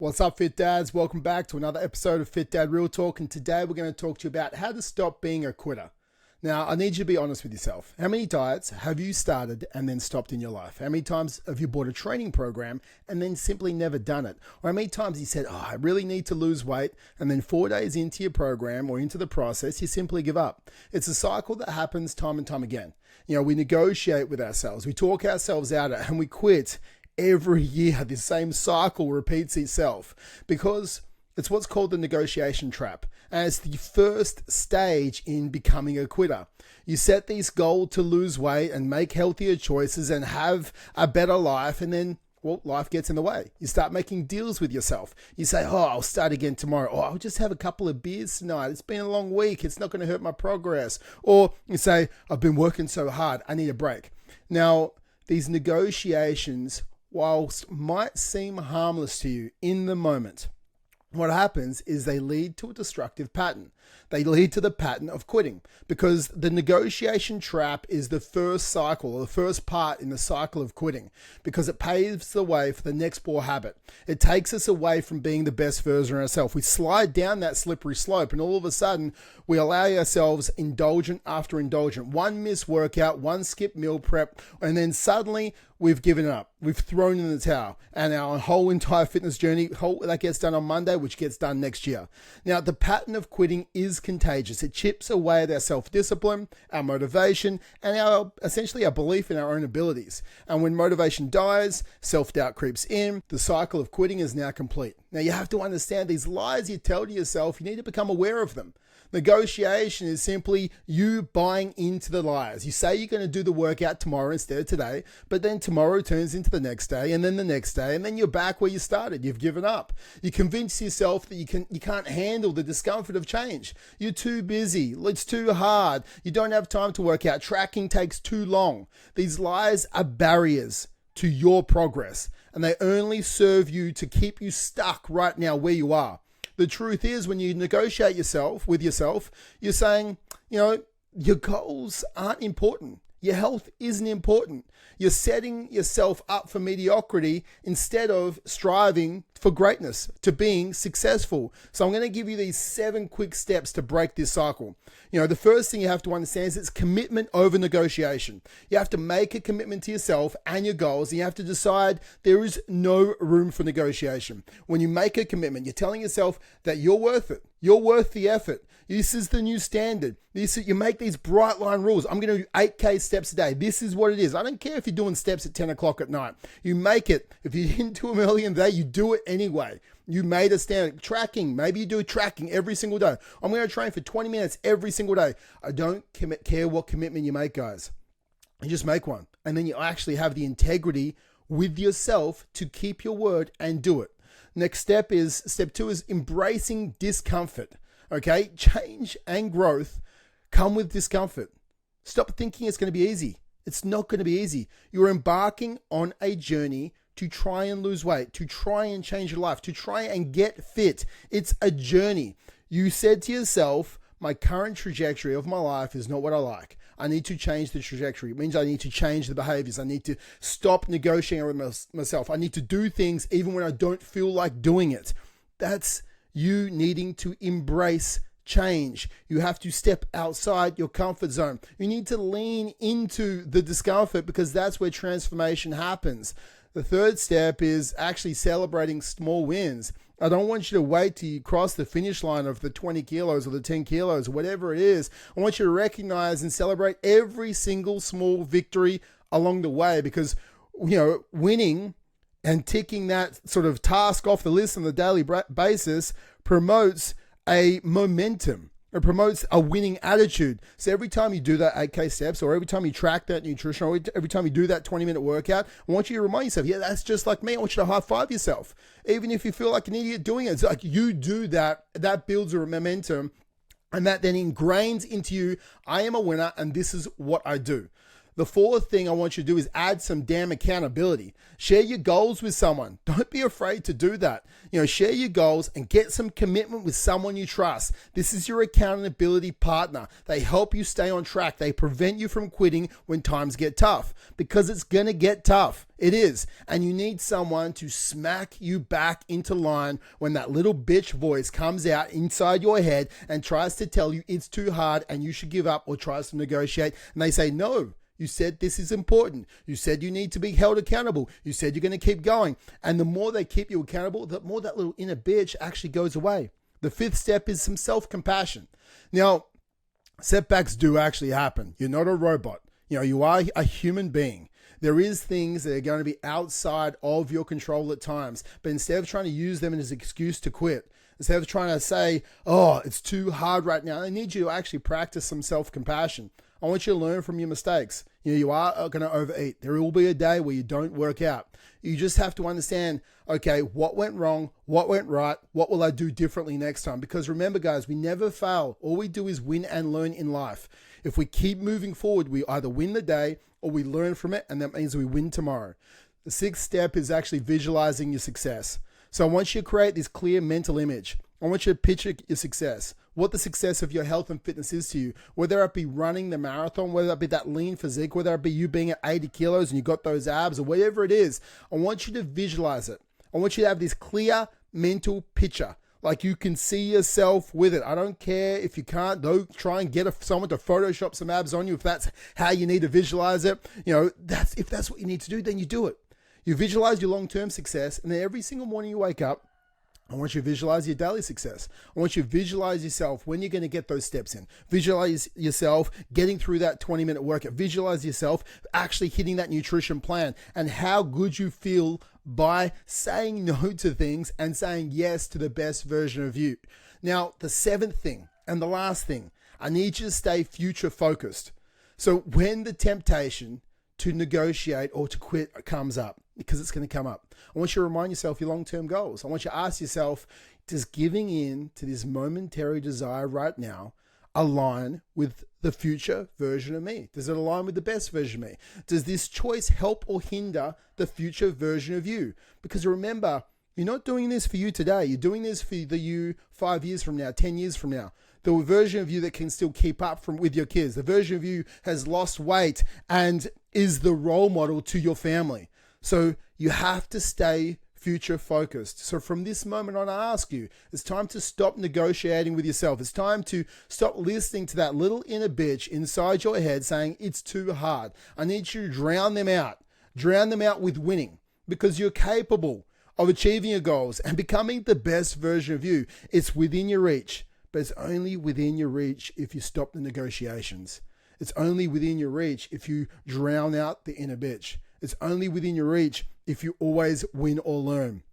What's up, Fit Dads? Welcome back to another episode of Fit Dad Real Talk, and today we're going to talk to you about how to stop being a quitter. Now, I need you to be honest with yourself. How many diets have you started and then stopped in your life? How many times have you bought a training program and then simply never done it? Or how many times you said, I really need to lose weight, and then 4 days into your program or into the process, you simply give up? It's a cycle that happens time and time again. We negotiate with ourselves, we talk ourselves out of it, and we quit. Every year, this same cycle repeats itself because it's what's called the negotiation trap. And it's the first stage in becoming a quitter. You set this goal to lose weight and make healthier choices and have a better life. And then, life gets in the way. You start making deals with yourself. You say, I'll start again tomorrow. I'll just have a couple of beers tonight. It's been a long week. It's not going to hurt my progress. Or you say, I've been working so hard. I need a break. Now, these negotiations, whilst might seem harmless to you in the moment, what happens is they lead to a destructive pattern. They lead to the pattern of quitting, because the negotiation trap is the first cycle, or the first part in the cycle of quitting, because it paves the way for the next poor habit. It takes us away from being the best version of ourselves. We slide down that slippery slope, and all of a sudden we allow ourselves indulgent after indulgent. One missed workout, one skipped meal prep, and then suddenly we've given up. We've thrown in the towel, and our whole entire fitness journey, that gets done on Monday, which gets done next year. Now, the pattern of quitting is contagious. It chips away at our self-discipline, our motivation, and essentially our belief in our own abilities. And when motivation dies, self-doubt creeps in. The cycle of quitting is now complete. Now, you have to understand these lies you tell to yourself. You need to become aware of them. Negotiation is simply you buying into the lies. You say you're going to do the workout tomorrow instead of today, but then tomorrow turns into the next day, and then the next day, and then you're back where you started. You've given up. You convince yourself that you can't handle the discomfort of change. You're too busy. It's too hard. You don't have time to work out. Tracking takes too long. These lies are barriers to your progress, and they only serve you to keep you stuck right now where you are. The truth is, when you negotiate with yourself, you're saying, your goals aren't important. Your health isn't important. You're setting yourself up for mediocrity instead of striving for greatness, to being successful. So I'm going to give you these 7 quick steps to break this cycle. The first thing you have to understand is it's commitment over negotiation. You have to make a commitment to yourself and your goals, and you have to decide there is no room for negotiation. When you make a commitment, you're telling yourself that you're worth it. You're worth the effort. This is the new standard. You make these bright line rules. I'm going to do 8K steps a day. This is what it is. I don't care if you're doing steps at 10 o'clock at night. You make it. If you didn't do them early in the day, you do it anyway. You made a standard. Tracking. Maybe you do tracking every single day. I'm going to train for 20 minutes every single day. I don't care what commitment you make, guys. You just make one. And then you actually have the integrity with yourself to keep your word and do it. Step 2 is embracing discomfort. Okay, change and growth come with discomfort. Stop thinking it's going to be easy. It's not going to be easy. You're embarking on a journey to try and lose weight, to try and change your life, to try and get fit. It's a journey. You said to yourself, my current trajectory of my life is not what I like. I need to change the trajectory. It means I need to change the behaviors. I need to stop negotiating with myself. I need to do things even when I don't feel like doing it. That's you needing to embrace change. You have to step outside your comfort zone. You need to lean into the discomfort, because that's where transformation happens. The third step is actually celebrating small wins. I don't want you to wait till you cross the finish line of the 20 kilos or the 10 kilos or whatever it is. I want you to recognize and celebrate every single small victory along the way, because, winning and ticking that sort of task off the list on a daily basis promotes a momentum. It promotes a winning attitude. So every time you do that 8K steps, or every time you track that nutrition, or every time you do that 20-minute workout, I want you to remind yourself, that's just like me. I want you to high-five yourself. Even if you feel like an idiot doing it, it's like you do that. That builds a momentum, and that then ingrains into you, I am a winner, and this is what I do. The fourth thing I want you to do is add some damn accountability. Share your goals with someone. Don't be afraid to do that. Share your goals and get some commitment with someone you trust. This is your accountability partner. They help you stay on track. They prevent you from quitting when times get tough, because it's going to get tough. It is. And you need someone to smack you back into line when that little bitch voice comes out inside your head and tries to tell you it's too hard and you should give up, or tries to negotiate. And they say, no, you said this is important. You said you need to be held accountable. You said you're going to keep going. And the more they keep you accountable, the more that little inner bitch actually goes away. The fifth step is some self-compassion. Now, setbacks do actually happen. You're not a robot. You are a human being. There is things that are going to be outside of your control at times. But instead of trying to use them as an excuse to quit, instead of trying to say, oh, it's too hard right now, I need you to actually practice some self-compassion. I want you to learn from your mistakes. You are going to overeat. There will be a day where you don't work out. You just have to understand, okay, what went wrong? What went right? What will I do differently next time? Because remember, guys, we never fail. All we do is win and learn in life. If we keep moving forward, we either win the day or we learn from it, and that means we win tomorrow. The sixth step is actually visualizing your success. So I want you to create this clear mental image. I want you to picture your success, what the success of your health and fitness is to you, whether it be running the marathon, whether it be that lean physique, whether it be you being at 80 kilos and you got those abs, or whatever it is. I want you to visualize it. I want you to have this clear mental picture. Like you can see yourself with it. I don't care if you can't. Don't try and get someone to Photoshop some abs on you if that's how you need to visualize it. If that's what you need to do, then you do it. You visualize your long-term success, and then every single morning you wake up, I want you to visualize your daily success. I want you to visualize yourself when you're going to get those steps in. Visualize yourself getting through that 20-minute workout. Visualize yourself actually hitting that nutrition plan, and how good you feel by saying no to things and saying yes to the best version of you. Now, the seventh thing and the last thing, I need you to stay future focused. So when the temptation to negotiate or to quit comes up, because it's going to come up, I want you to remind yourself your long-term goals. I want you to ask yourself, does giving in to this momentary desire right now align with the future version of me? Does it align with the best version of me? Does this choice help or hinder the future version of you? Because remember, you're not doing this for you today. You're doing this for the you 5 years from now, 10 years from now. The version of you that can still keep up with your kids. The version of you has lost weight and is the role model to your family. So you have to stay future focused. So from this moment on, I ask you, it's time to stop negotiating with yourself. It's time to stop listening to that little inner bitch inside your head saying it's too hard. I need you to drown them out. Drown them out with winning, because you're capable of achieving your goals and becoming the best version of you. It's within your reach, but it's only within your reach if you stop the negotiations. It's only within your reach if you drown out the inner bitch. It's only within your reach if you always win or learn.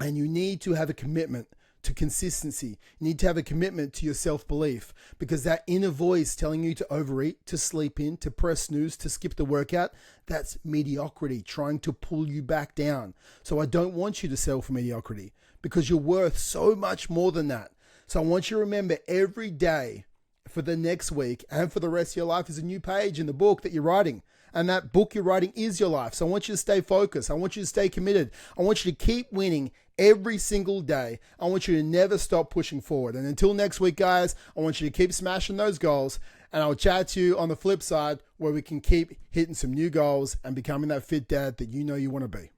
And you need to have a commitment to consistency. You need to have a commitment to your self-belief, because that inner voice telling you to overeat, to sleep in, to press snooze, to skip the workout, that's mediocrity trying to pull you back down. So I don't want you to settle for mediocrity, because you're worth so much more than that. So I want you to remember every day for the next week and for the rest of your life is a new page in the book that you're writing. And that book you're writing is your life. So I want you to stay focused. I want you to stay committed. I want you to keep winning every single day. I want you to never stop pushing forward. And until next week, guys, I want you to keep smashing those goals. And I'll chat to you on the flip side, where we can keep hitting some new goals and becoming that fit dad that you know you want to be.